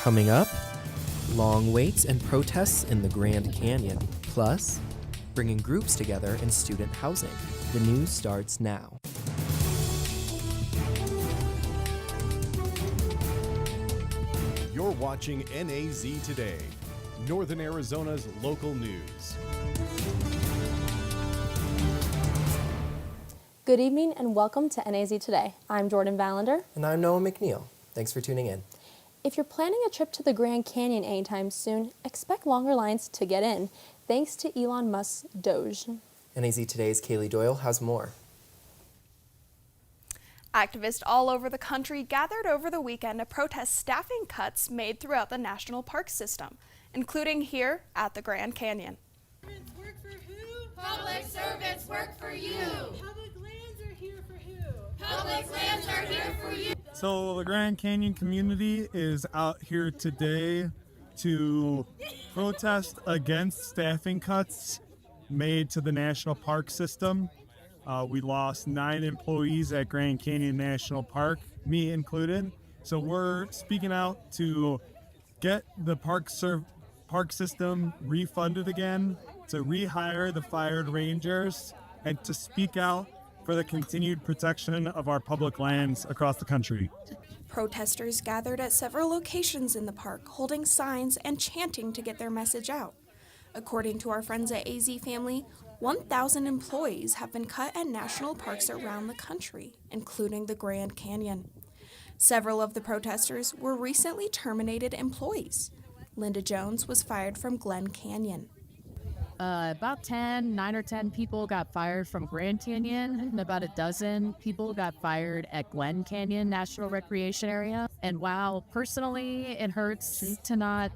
Coming up, long waits and protests in the Grand Canyon. Plus, bringing groups together in student housing. The news starts now. You're watching NAZ Today, Northern Arizona's local news. Good evening and welcome to NAZ Today. I'm Jordan Vallander. And I'm Noah McNeil. Thanks for tuning in. If you're planning a trip to the Grand Canyon anytime soon, expect longer lines to get in, thanks to Elon Musk's Doge. NAZ Today's Kaylee Doyle has more. Activists all over the country gathered over the weekend to protest staffing cuts made throughout the national park system, including here at the Grand Canyon. Work for who? Public servants work for you. Public lands are here for who? Public lands are here for you. So the Grand Canyon community is out here today to protest against staffing cuts made to the national park system. We lost 9 employees at Grand Canyon National Park, me included. So we're speaking out to get the park system refunded again, to rehire the fired rangers, and to speak out for the continued protection of our public lands across the country. Protesters gathered at several locations in the park, holding signs and chanting to get their message out. According to our friends at AZ Family, 1,000 employees have been cut at national parks around the country, including the Grand Canyon. Several of the protesters were recently terminated employees. Linda Jones was fired from Glen Canyon. About 9 or 10 people got fired from Grand Canyon, and about a dozen people got fired at Glen Canyon National Recreation Area. And while personally it hurts to not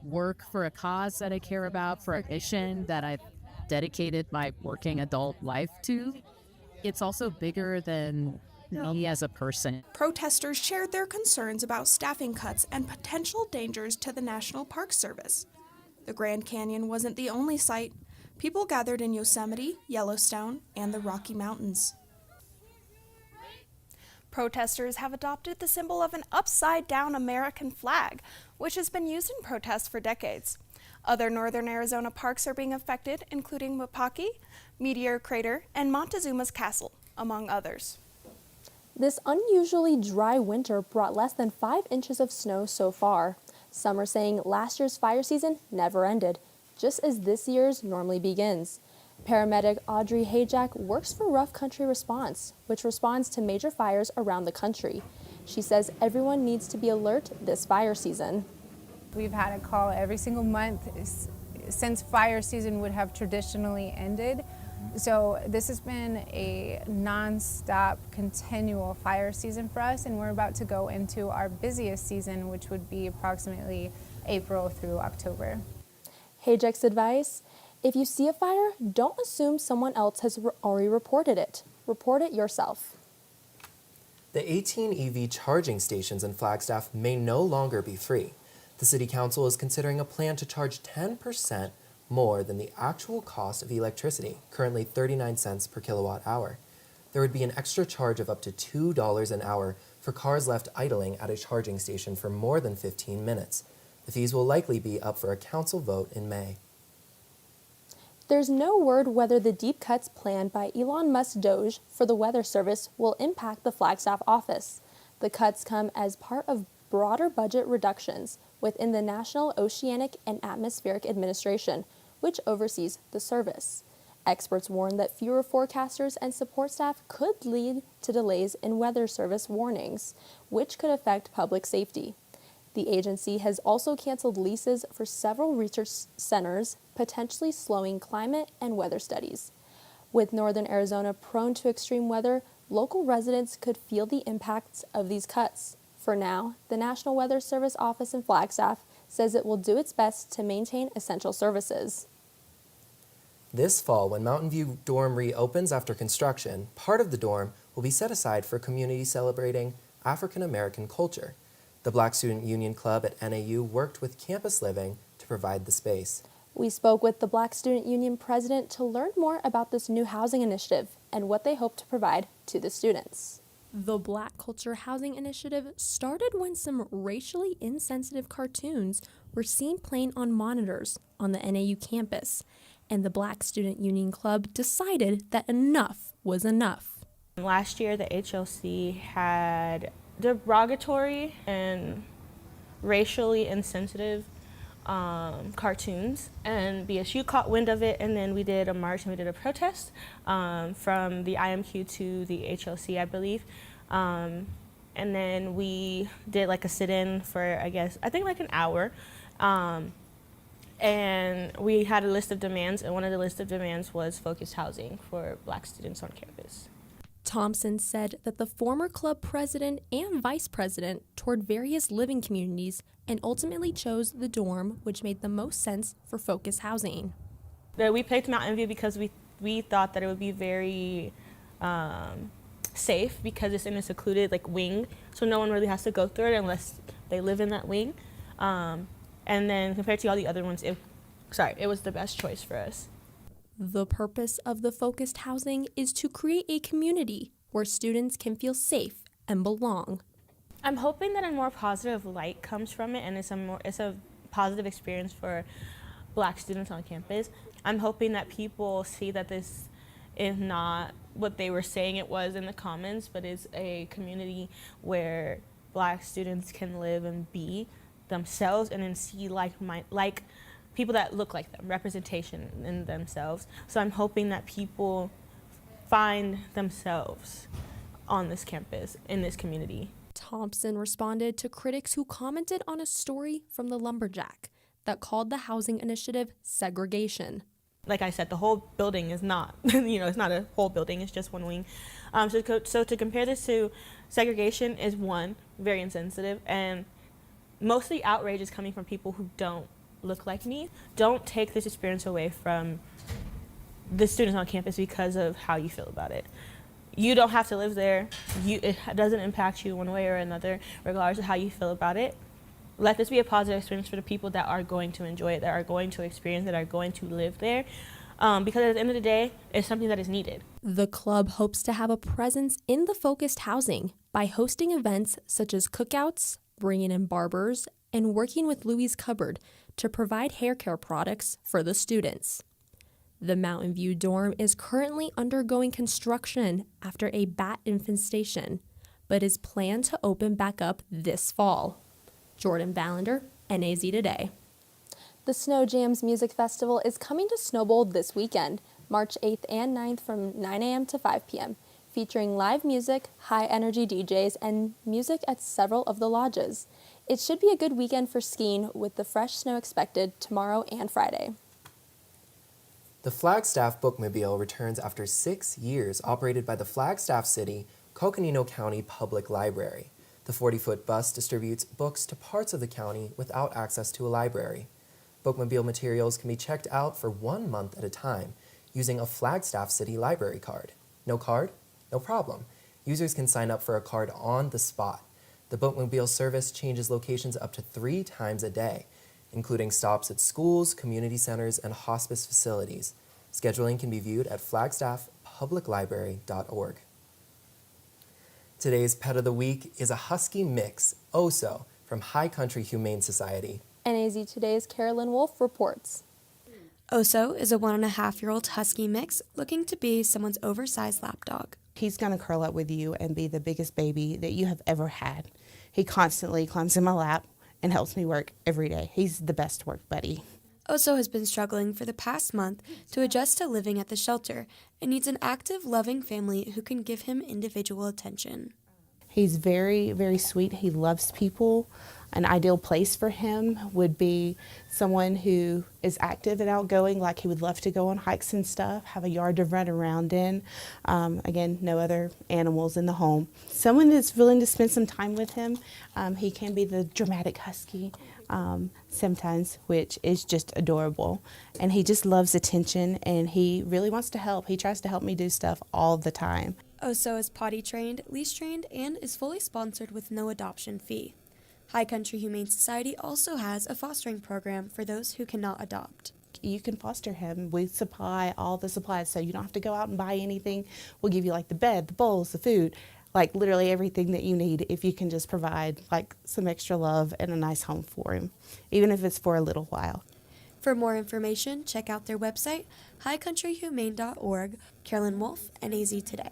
work for a cause that I care about, for a mission that I've dedicated my working adult life to, it's also bigger than me as a person. Protesters shared their concerns about staffing cuts and potential dangers to the National Park Service. The Grand Canyon wasn't the only site. People gathered in Yosemite, Yellowstone, and the Rocky Mountains. Protesters have adopted the symbol of an upside-down American flag, which has been used in protests for decades. Other northern Arizona parks are being affected, including Wapaki, Meteor Crater, and Montezuma's Castle, among others. This unusually dry winter brought less than 5 inches of snow so far. Some are saying last year's fire season never ended, just as this year's normally begins. Paramedic Audrey Hayjack works for Rough Country Response, which responds to major fires around the country. She says everyone needs to be alert this fire season. We've had a call every single month since fire season would have traditionally ended. So this has been a non-stop, continual fire season for us, and we're about to go into our busiest season, which would be approximately April through October. Hayjack's advice: if you see a fire, don't assume someone else has already reported it. Report it yourself. The 18 EV charging stations in Flagstaff may no longer be free. The City Council is considering a plan to charge 10% more than the actual cost of electricity, currently 39 cents per kilowatt hour. There would be an extra charge of up to $2 an hour for cars left idling at a charging station for more than 15 minutes. The fees will likely be up for a council vote in May. There's no word whether the deep cuts planned by Elon Musk's Doge for the Weather Service will impact the Flagstaff office. The cuts come as part of broader budget reductions within the National Oceanic and Atmospheric Administration, which oversees the service. Experts warn that fewer forecasters and support staff could lead to delays in weather service warnings, which could affect public safety. The agency has also canceled leases for several research centers, potentially slowing climate and weather studies. With northern Arizona prone to extreme weather, local residents could feel the impacts of these cuts. For now, the National Weather Service office in Flagstaff says it will do its best to maintain essential services. This fall, when Mountain View Dorm reopens after construction, part of the dorm will be set aside for communities celebrating African American culture. The Black Student Union Club at NAU worked with Campus Living to provide the space. We spoke with the Black Student Union president to learn more about this new housing initiative and what they hope to provide to the students. The Black Culture Housing Initiative started when some racially insensitive cartoons were seen playing on monitors on the NAU campus, and the Black Student Union Club decided that enough was enough. Last year, the HLC had derogatory and racially insensitive cartoons, and BSU caught wind of it, and then we did a march and we did a protest from the IMQ to the HLC, I believe. And then we did like a sit-in for, I think like an hour. And we had a list of demands, and one of the list of demands was focused housing for Black students on campus. Thompson said that the former club president and vice president toured various living communities and ultimately chose the dorm, which made the most sense for focused housing. We picked Mountain View because we thought that it would be very safe because it's in a secluded wing, so no one really has to go through it unless they live in that wing. And then compared to all the other ones, it was the best choice for us. The purpose of the focused housing is to create a community where students can feel safe and belong. I'm hoping that a more positive light comes from it, and it's a positive experience for Black students on campus. I'm hoping that people see that this is not what they were saying it was in the comments, but is a community where Black students can live and be themselves and then see people that look like them, representation in themselves. So I'm hoping that people find themselves on this campus, in this community. Thompson responded to critics who commented on a story from the Lumberjack that called the housing initiative segregation. Like I said, the whole building is not, it's not a whole building, it's just one wing. So to compare this to segregation is one, very insensitive, and mostly outrage is coming from people who don't look like me. Don't take this experience away from the students on campus because of how you feel about it. You don't have to live there. It doesn't impact you one way or another, regardless of how you feel about it. Let this be a positive experience for the people that are going to enjoy it, that are going to experience it, that are going to live there. Because at the end of the day, it's something that is needed. The club hopes to have a presence in the focused housing by hosting events such as cookouts, bringing in barbers, and working with Louie's Cupboard to provide hair care products for the students. The Mountain View dorm is currently undergoing construction after a bat infestation, but is planned to open back up this fall. Jordan Ballender, NAZ Today. The Snow Jams Music Festival is coming to Snowbold this weekend, March 8th and 9th from 9 a.m. to 5 p.m., featuring live music, high-energy DJs, and music at several of the lodges. It should be a good weekend for skiing with the fresh snow expected tomorrow and Friday. The Flagstaff Bookmobile returns after 6 years operated by the Flagstaff City, Coconino County Public Library. The 40-foot bus distributes books to parts of the county without access to a library. Bookmobile materials can be checked out for 1 month at a time using a Flagstaff City library card. No card? No problem. Users can sign up for a card on the spot. The Bookmobile service changes locations up to 3 times a day, including stops at schools, community centers, and hospice facilities. Scheduling can be viewed at flagstaffpubliclibrary.org. Today's Pet of the Week is a husky mix, Oso, from High Country Humane Society. NAZ Today's Carolyn Wolf reports. Oso is a 1.5-year-old husky mix looking to be someone's oversized lapdog. He's going to curl up with you and be the biggest baby that you have ever had. He constantly climbs in my lap and helps me work every day. He's the best work buddy. Oso has been struggling for the past month to adjust to living at the shelter and needs an active, loving family who can give him individual attention. He's very, very sweet. He loves people. An ideal place for him would be someone who is active and outgoing, like he would love to go on hikes and stuff, have a yard to run around in. Again, no other animals in the home. Someone that's willing to spend some time with him. He can be the dramatic husky sometimes, which is just adorable. And he just loves attention, and he really wants to help. He tries to help me do stuff all the time. Oso is potty trained, leash trained, and is fully sponsored with no adoption fee. High Country Humane Society also has a fostering program for those who cannot adopt. You can foster him. We supply all the supplies, so you don't have to go out and buy anything. We'll give you like the bed, the bowls, the food, like literally everything that you need if you can just provide like some extra love and a nice home for him, even if it's for a little while. For more information, check out their website, highcountryhumane.org. Carolyn Wolf, NAZ Today.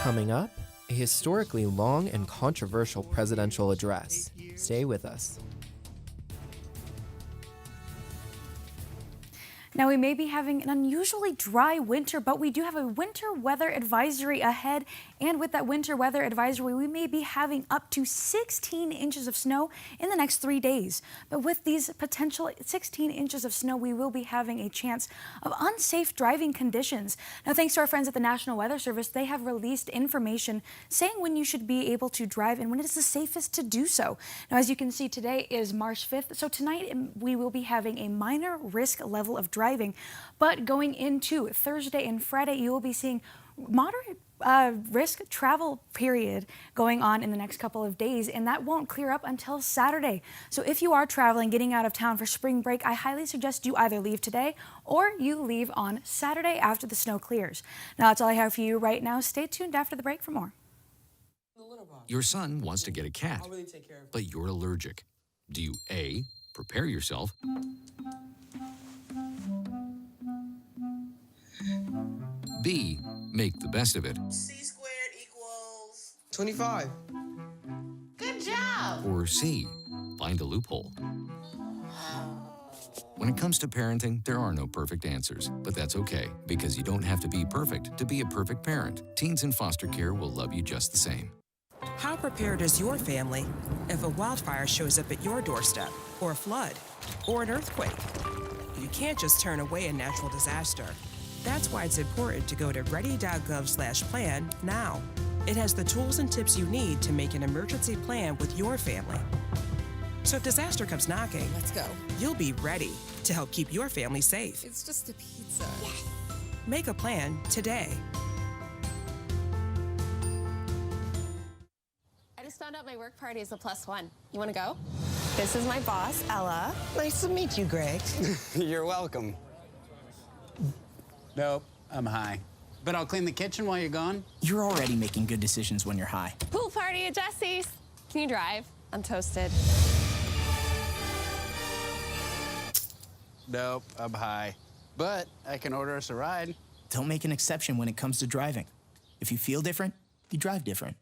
Coming up, a historically long and controversial presidential address. Stay with us. Now, we may be having an unusually dry winter, but we do have a winter weather advisory ahead. And with that winter weather advisory, we may be having up to 16 inches of snow in the next 3 days. But with these potential 16 inches of snow, we will be having a chance of unsafe driving conditions. Now, thanks to our friends at the National Weather Service, they have released information saying when you should be able to drive and when it is the safest to do so. Now, as you can see, today is March 5th. So tonight we will be having a minor risk level of driving. But going into Thursday and Friday, you will be seeing moderate risk travel period going on in the next couple of days, and that won't clear up until Saturday. So if you are traveling, getting out of town for spring break, I highly suggest you either leave today or you leave on Saturday after the snow clears. Now, that's all I have for you right now. Stay tuned after the break for more. Your son wants to get a cat, but you're allergic. Do you A, prepare yourself, B, make the best of it, C squared equals 25. Good job! or C, find a loophole? When it comes to parenting, there are no perfect answers, but that's okay, because you don't have to be perfect to be a perfect parent. Teens in foster care will love you just the same. How prepared is your family if a wildfire shows up at your doorstep, or a flood, or an earthquake? You can't just turn away a natural disaster. That's why it's important to go to ready.gov/plan now. It has the tools and tips you need to make an emergency plan with your family. So if disaster comes knocking, Let's go. you'll be ready to help keep your family safe. It's just a pizza. Yes! Make a plan today. I just found out my work party is a +1. You want to go? This is my boss, Ella. Nice to meet you, Greg. You're welcome. Nope, I'm high. But I'll clean the kitchen while you're gone. You're already making good decisions when you're high. Pool party at Jesse's. Can you drive? I'm toasted. Nope, I'm high. But I can order us a ride. Don't make an exception when it comes to driving. If you feel different, you drive different.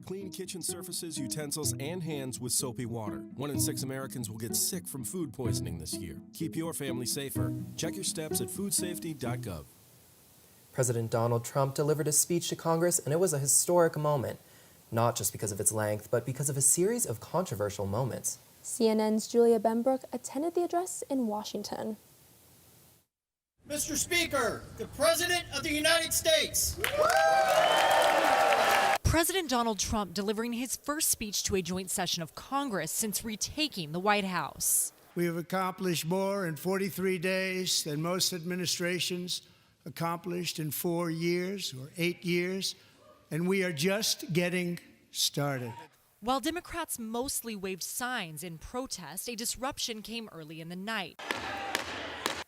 Clean kitchen surfaces, utensils, and hands with soapy water. 1 in 6 Americans will get sick from food poisoning this year. Keep your family safer. Check your steps at foodsafety.gov. President Donald Trump delivered a speech to Congress, and it was a historic moment, not just because of its length, but because of a series of controversial moments. CNN's Julia Benbrook attended the address in Washington. Mr. Speaker, the President of the United States. President Donald Trump delivering his first speech to a joint session of Congress since retaking the White House. We have accomplished more in 43 days than most administrations accomplished in 4 years or 8 years, and we are just getting started. While Democrats mostly waved signs in protest, a disruption came early in the night,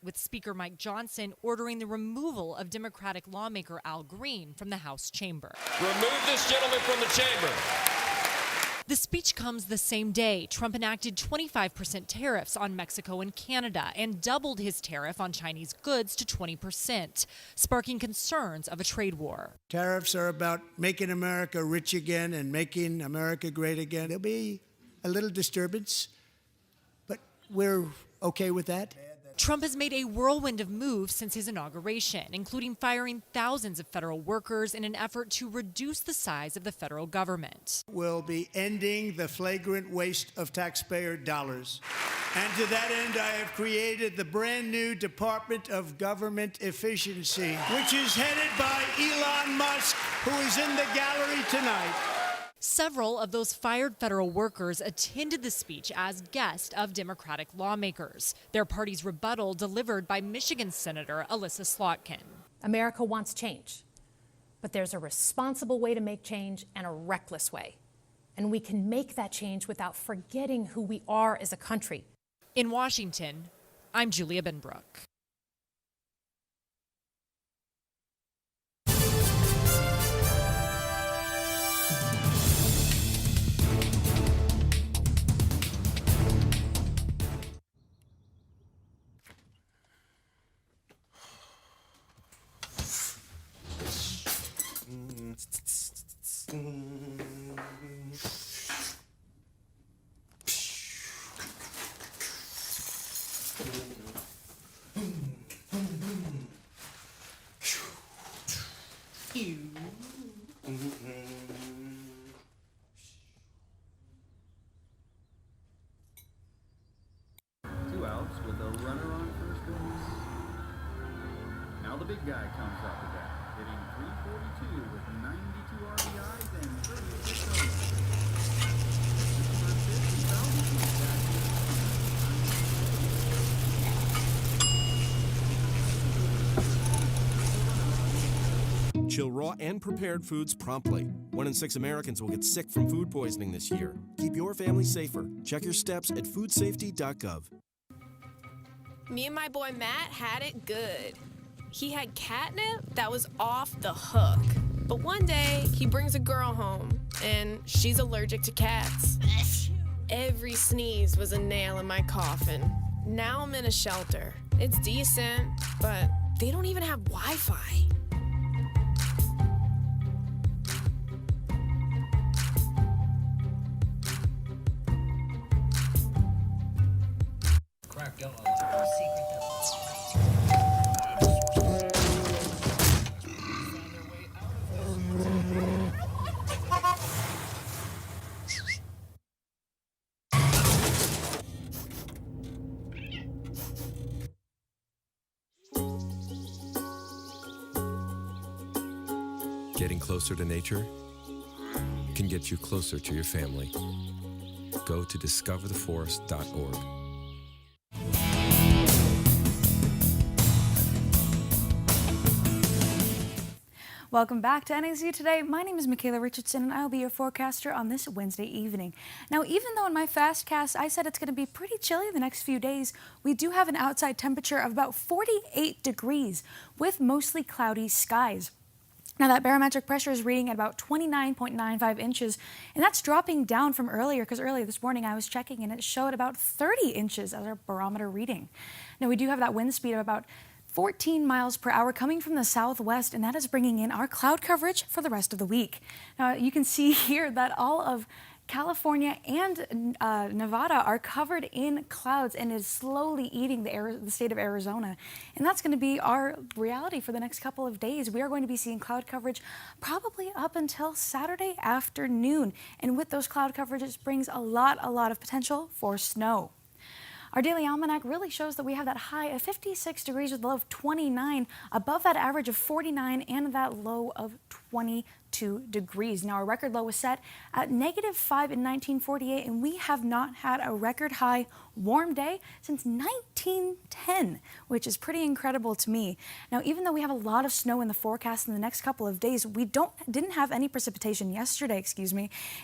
with Speaker Mike Johnson ordering the removal of Democratic lawmaker Al Green from the House chamber. Remove this gentleman from the chamber. The speech comes the same day Trump enacted 25% tariffs on Mexico and Canada and doubled his tariff on Chinese goods to 20%, sparking concerns of a trade war. Tariffs are about making America rich again and making America great again. There'll be a little disturbance, but we're okay with that. Trump has made a whirlwind of moves since his inauguration, including firing thousands of federal workers in an effort to reduce the size of the federal government. We'll be ending the flagrant waste of taxpayer dollars. And to that end, I have created the brand new Department of Government Efficiency, which is headed by Elon Musk, who is in the gallery tonight. Several of those fired federal workers attended the speech as guests of Democratic lawmakers. Their party's rebuttal delivered by Michigan Senator Alyssa Slotkin. America wants change, but there's a responsible way to make change and a reckless way. And we can make that change without forgetting who we are as a country. In Washington, I'm Julia Benbrook. Two outs with a runner on first base. Now the big guy comes up to bat, hitting .342 with 92 RBIs and 36 homers. Chill raw and prepared foods promptly. 1 in 6 Americans will get sick from food poisoning this year. Keep your family safer. Check your steps at foodsafety.gov. Me and my boy Matt had it good. He had catnip that was off the hook. But one day, he brings a girl home, and she's allergic to cats. Every sneeze was a nail in my coffin. Now I'm in a shelter. It's decent, but they don't even have Wi-Fi. Getting closer to nature can get you closer to your family. Go to discovertheforest.org. Welcome back to NAZ Today. My name is Michaela Richardson, and I'll be your forecaster on this Wednesday evening. Now, even though in my Fastcast I said it's going to be pretty chilly the next few days, we do have an outside temperature of about 48 degrees with mostly cloudy skies. Now, that barometric pressure is reading at about 29.95 inches, and that's dropping down from earlier, because earlier this morning I was checking and it showed about 30 inches as our barometer reading. Now, we do have that wind speed of about 14 miles per hour coming from the southwest, and that is bringing in our cloud coverage for the rest of the week. Now, you can see here that all of California and Nevada are covered in clouds and is slowly eating the state of Arizona. And that's going to be our reality for the next couple of days. We are going to be seeing cloud coverage probably up until Saturday afternoon. And with those cloud coverages brings a lot of potential for snow. Our daily almanac really shows that we have that high of 56 degrees with a low of 29, above that average of 49 and that low of 22 degrees. Now, our record low was set at -5 in 1948, and we have not had a record high warm day since 1910, which is pretty incredible to me. Now, even though we have a lot of snow in the forecast in the next couple of days, we didn't have any precipitation yesterday,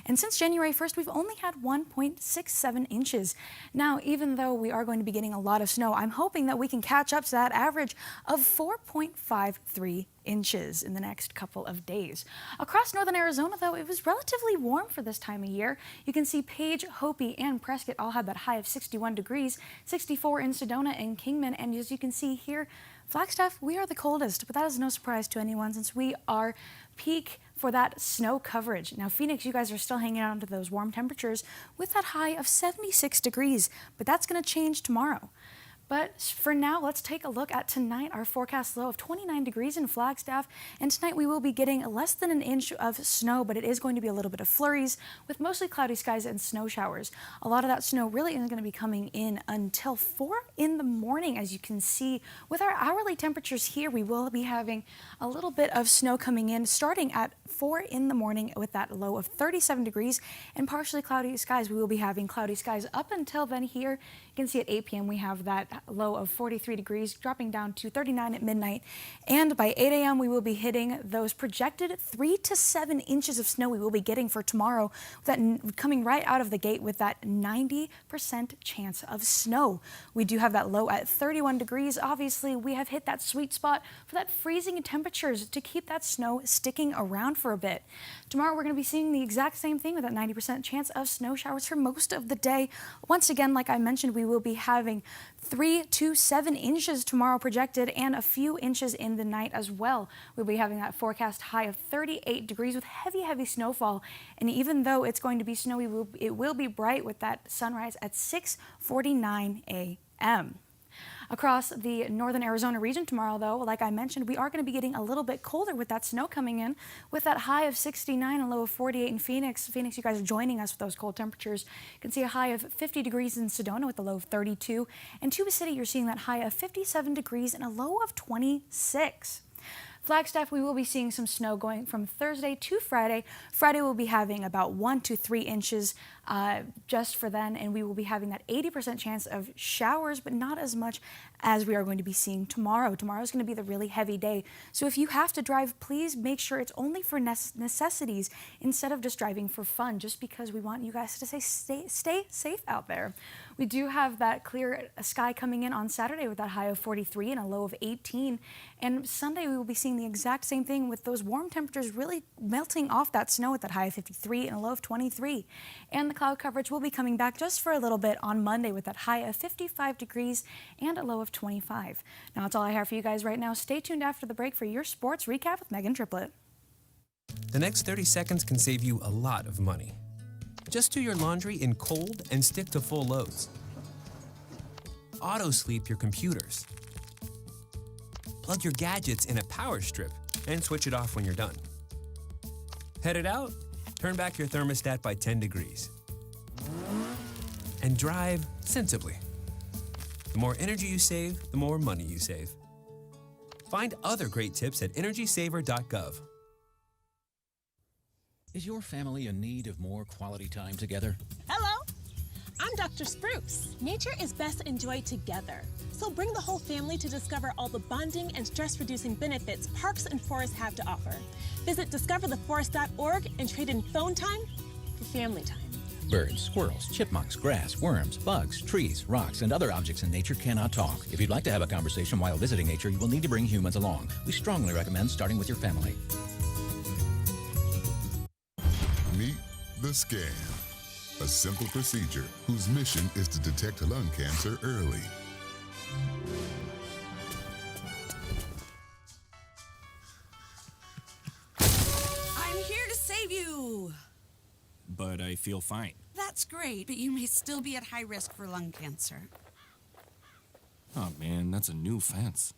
and since January 1st, we've only had 1.67 inches. Now, even though we are going to be getting a lot of snow, I'm hoping that we can catch up to that average of 4.53 inches in the next couple of days. Across northern Arizona, though, it was relatively warm for this time of year. You can see Page, Hopi, and Prescott all had that high of 61 degrees, 64 in Sedona and Kingman, and as you can see here, Flagstaff, we are the coldest, but that is no surprise to anyone since we are peak for that snow coverage. Now, Phoenix, you guys are still hanging on to those warm temperatures with that high of 76 degrees, but that's going to change tomorrow. But for now, let's take a look at tonight. Our forecast low of 29 degrees in Flagstaff. And tonight we will be getting less than an inch of snow, but it is going to be a little bit of flurries with mostly cloudy skies and snow showers. A lot of that snow really isn't going to be coming in until 4 in the morning. As you can see, with our hourly temperatures here, we will be having a little bit of snow coming in starting at 4 in the morning with that low of 37 degrees and partially cloudy skies. We will be having cloudy skies up until then here. You can see at 8 p.m. we have that low of 43 degrees, dropping down to 39 at midnight. And by 8 a.m. we will be hitting those projected 3 to 7 inches of snow we will be getting for tomorrow, that coming right out of the gate with that 90% chance of snow. We do have that low at 31 degrees. Obviously, we have hit that sweet spot for that freezing temperatures to keep that snow sticking around for a bit. Tomorrow, we're going to be seeing the exact same thing with that 90% chance of snow showers for most of the day. Once again, like I mentioned, we will be having 3 to 7 inches tomorrow projected and a few inches in the night as well. We'll be having that forecast high of 38 degrees with heavy snowfall. And even though it's going to be snowy, it will be bright with that sunrise at 6:49 a.m. Across the northern Arizona region tomorrow, though, like I mentioned, we are going to be getting a little bit colder with that snow coming in with that high of 69 and low of 48 in Phoenix. Phoenix, you guys are joining us with those cold temperatures. You can see a high of 50 degrees in Sedona with a low of 32. And Tuba City, you're seeing that high of 57 degrees and a low of 26. Flagstaff, we will be seeing some snow going from Thursday to Friday. Friday we'll be having about 1 to 3 inches just for then, and we will be having that 80% chance of showers, but not as much as we are going to be seeing tomorrow. Tomorrow is going to be the really heavy day. So if you have to drive, please make sure it's only for necessities instead of just driving for fun, just because we want you guys to stay safe out there. We do have that clear sky coming in on Saturday with that high of 43 and a low of 18. And Sunday we will be seeing the exact same thing with those warm temperatures really melting off that snow with that high of 53 and a low of 23. And the cloud coverage will be coming back just for a little bit on Monday with that high of 55 degrees and a low of 25. Now that's all I have for you guys right now. Stay tuned after the break for your sports recap with Megan Triplett. The next 30 seconds can save you a lot of money. Just do your laundry in cold and stick to full loads. Auto-sleep your computers. Plug your gadgets in a power strip and switch it off when you're done. Headed out? Turn back your thermostat by 10 degrees. And drive sensibly. The more energy you save, the more money you save. Find other great tips at energysaver.gov. Is your family in need of more quality time together? Hello, I'm Dr. Spruce. Nature is best enjoyed together. So bring the whole family to discover all the bonding and stress-reducing benefits parks and forests have to offer. Visit discovertheforest.org and trade in phone time for family time. Birds, squirrels, chipmunks, grass, worms, bugs, trees, rocks, and other objects in nature cannot talk. If you'd like to have a conversation while visiting nature, you will need to bring humans along. We strongly recommend starting with your family. Meet the Scan, a simple procedure whose mission is to detect lung cancer early. I'm here to save you. But I feel fine. That's great, but you may still be at high risk for lung cancer. Oh man, that's a new fence.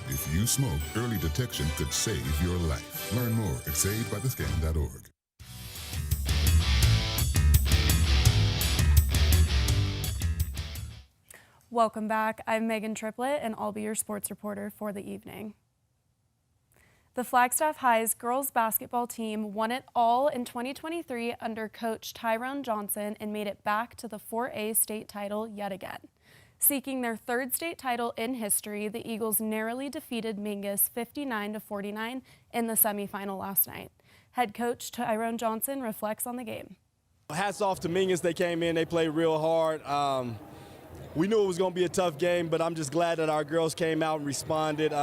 If you smoke, early detection could save your life. Learn more at savedbythescan.org. Welcome back. I'm Megan Triplett, and I'll be your sports reporter for the evening. The Flagstaff High's girls basketball team won it all in 2023 under coach Tyrone Johnson and made it back to the 4A state title yet again. Seeking their third state title in history, the Eagles narrowly defeated Mingus 59-49 in the semifinal last night. Head coach Tyrone Johnson reflects on the game. Hats off to Mingus. They came in, they played real hard. We knew it was going to be a tough game, but I'm just glad that our girls came out and responded.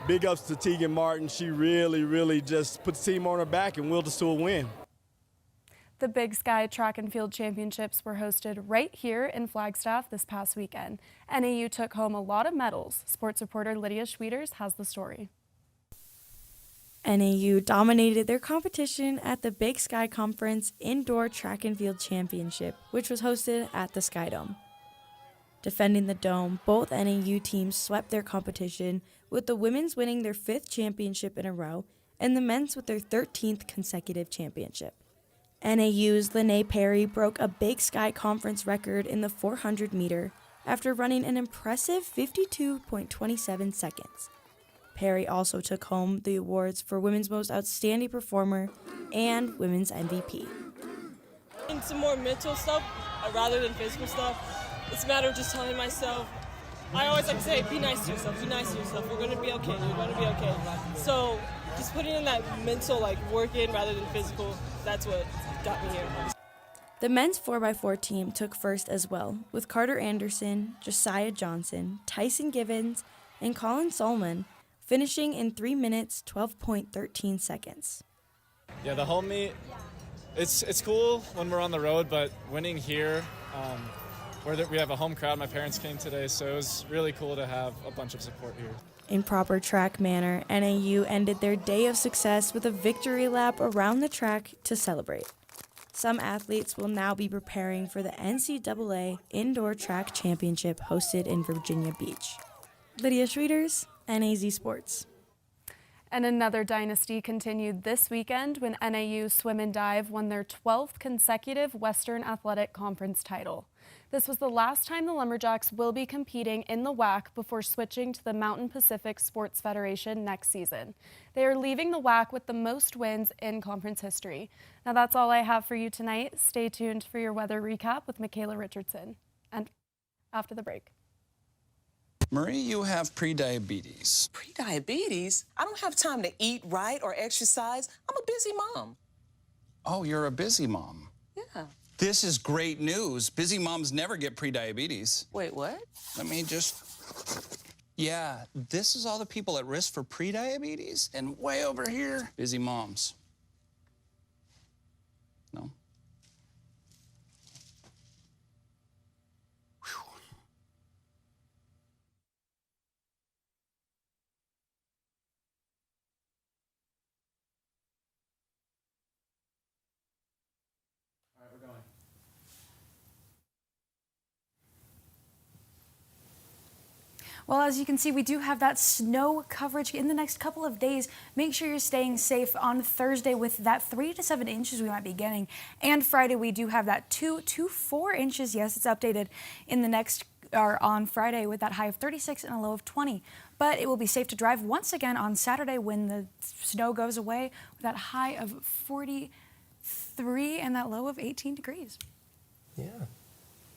Big ups to Tegan Martin. She really just put the team on her back and willed us to a win. The Big Sky Track and Field Championships were hosted right here in Flagstaff this past weekend. NAU took home a lot of medals. Sports reporter Lydia Schwieters has the story. NAU dominated their competition at the Big Sky Conference Indoor Track and Field Championship, which was hosted at the Sky Dome. Defending the dome, both NAU teams swept their competition, with the women's winning their 5th championship in a row and the men's with their 13th consecutive championship. NAU's Lene Perry broke a Big Sky Conference record in the 400 meter after running an impressive 52.27 seconds. Perry also took home the awards for Women's Most Outstanding Performer and Women's MVP. And some more mental stuff rather than physical stuff. It's a matter of just telling myself, I always like to say, be nice to yourself, we're going to be okay, you're going to be okay. So just putting in that mental work in rather than physical, that's what got me here. The men's 4x4 team took first as well, with Carter Anderson, Josiah Johnson, Tyson Givens, and Colin Solomon finishing in 3 minutes 12.13 seconds. Yeah, the home meet, it's cool when we're on the road, but winning here, we have a home crowd. My parents came today, so it was really cool to have a bunch of support here. In proper track manner, NAU ended their day of success with a victory lap around the track to celebrate. Some athletes will now be preparing for the NCAA Indoor Track Championship hosted in Virginia Beach. Lydia Schreeders, NAZ Sports. And another dynasty continued this weekend when NAU Swim and Dive won their 12th consecutive Western Athletic Conference title. This was the last time the Lumberjacks will be competing in the WAC before switching to the Mountain Pacific Sports Federation next season. They are leaving the WAC with the most wins in conference history. Now that's all I have for you tonight. Stay tuned for your weather recap with Michaela Richardson. And after the break. Marie, you have prediabetes. Prediabetes? I don't have time to eat right or exercise. I'm a busy mom. Oh, you're a busy mom. Yeah. This is great news. Busy moms never get prediabetes. Wait, what? Let me just... Yeah, this is all the people at risk for prediabetes, and way over here, busy moms. No? Well, as you can see, we do have that snow coverage in the next couple of days. Make sure you're staying safe on Thursday with that 3 to 7 inches we might be getting. And Friday, we do have that 2 to 4 inches. Yes, it's updated in the next, or on Friday with that high of 36 and a low of 20. But it will be safe to drive once again on Saturday when the snow goes away with that high of 43 and that low of 18 degrees. Yeah.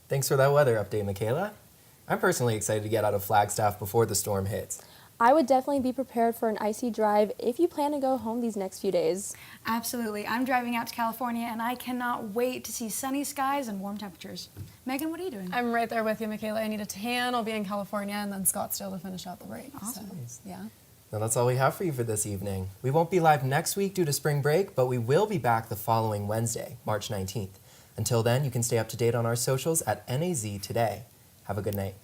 Thanks for that weather update, Michaela. I'm personally excited to get out of Flagstaff before the storm hits. I would definitely be prepared for an icy drive if you plan to go home these next few days. Absolutely. I'm driving out to California, and I cannot wait to see sunny skies and warm temperatures. Megan, what are you doing? I'm right there with you, Michaela. I need a tan. I'll be in California and then Scottsdale to finish out the break. Awesome. So, yeah. Now that's all we have for you for this evening. We won't be live next week due to spring break, but we will be back the following Wednesday, March 19th. Until then, you can stay up to date on our socials at NAZ Today. Have a good night.